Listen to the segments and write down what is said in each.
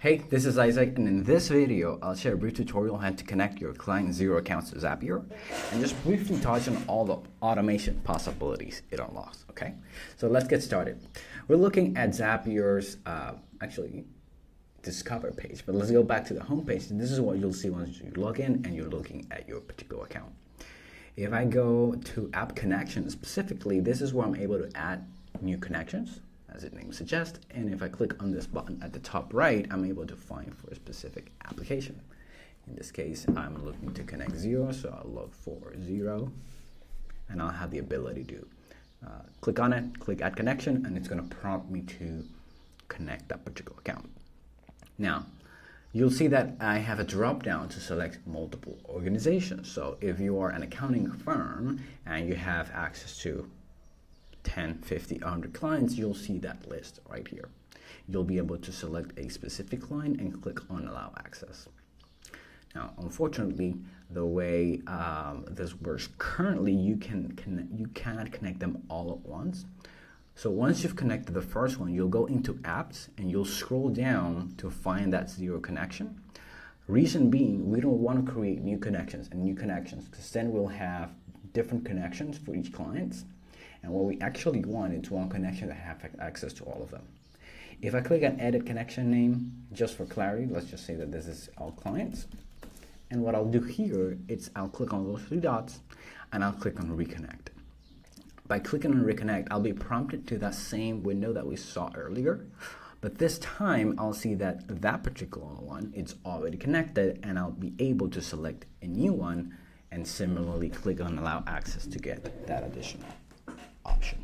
Hey, this is Isaac, and in this video, I'll share a brief tutorial on how to connect your client Xero accounts to Zapier, and just briefly touch on all the automation possibilities it unlocks, okay? So let's get started. We're looking at Zapier's, discover page, but let's go back to the home page, and this is what you'll see once you log in and you're looking at your particular account. If I go to app connections specifically, this is where I'm able to add new connections, as its name suggests, and if I click on this button at the top right, I'm able to find for a specific application. In this case, I'm looking to connect Xero, so I'll look for Xero, and I'll have the ability to click on it, click add connection, and it's going to prompt me to connect that particular account. Now, you'll see that I have a drop down to select multiple organizations. So if you are an accounting firm and you have access to 10, 50, 100 clients, you'll see that list right here. You'll be able to select a specific client and click on allow access. Now, unfortunately, the way this works currently, you cannot connect them all at once. So once you've connected the first one, you'll go into apps and you'll scroll down to find that Xero connection. Reason being, we don't want to create new connections because then we'll have different connections for each client. And what we actually want is one connection to have access to all of them. If I click on edit connection name, just for clarity, let's just say that this is all clients. And what I'll do here is I'll click on those three dots and I'll click on reconnect. By clicking on reconnect, I'll be prompted to that same window that we saw earlier. But this time I'll see that that particular one is already connected, and I'll be able to select a new one and similarly click on allow access to get that additional option.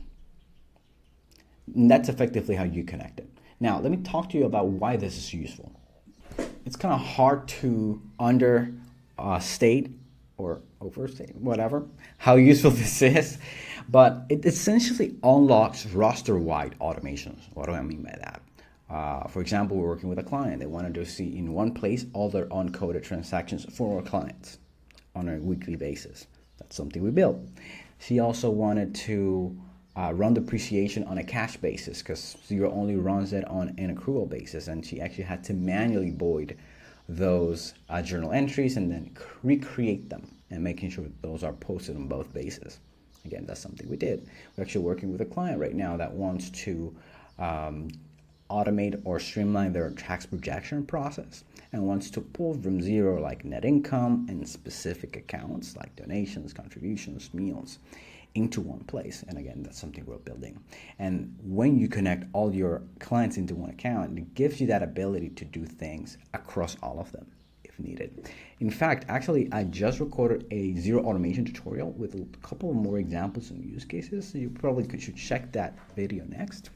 And that's effectively how you connect it. Now, let me talk to you about why this is useful. It's kind of hard to understate or overstate, whatever, how useful this is, but it essentially unlocks roster-wide automations. What do I mean by that? For example, we're working with a client. They wanted to see in one place all their uncoded transactions for our clients on a weekly basis. That's something we built. She also wanted to run depreciation on a cash basis because Xero only runs it on an accrual basis, and she actually had to manually void those journal entries and then recreate them and making sure those are posted on both bases. Again, that's something we did. We're actually working with a client right now that wants to automate or streamline their tax projection process and wants to pull from Xero like net income and specific accounts like donations, contributions, meals into one place. And again, that's something we're building. And when you connect all your clients into one account, it gives you that ability to do things across all of them if needed. In fact, actually, I just recorded a Xero automation tutorial with a couple more examples and use cases. So you probably should check that video next.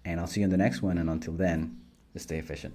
And I'll see you in the next one. And until then, stay efficient.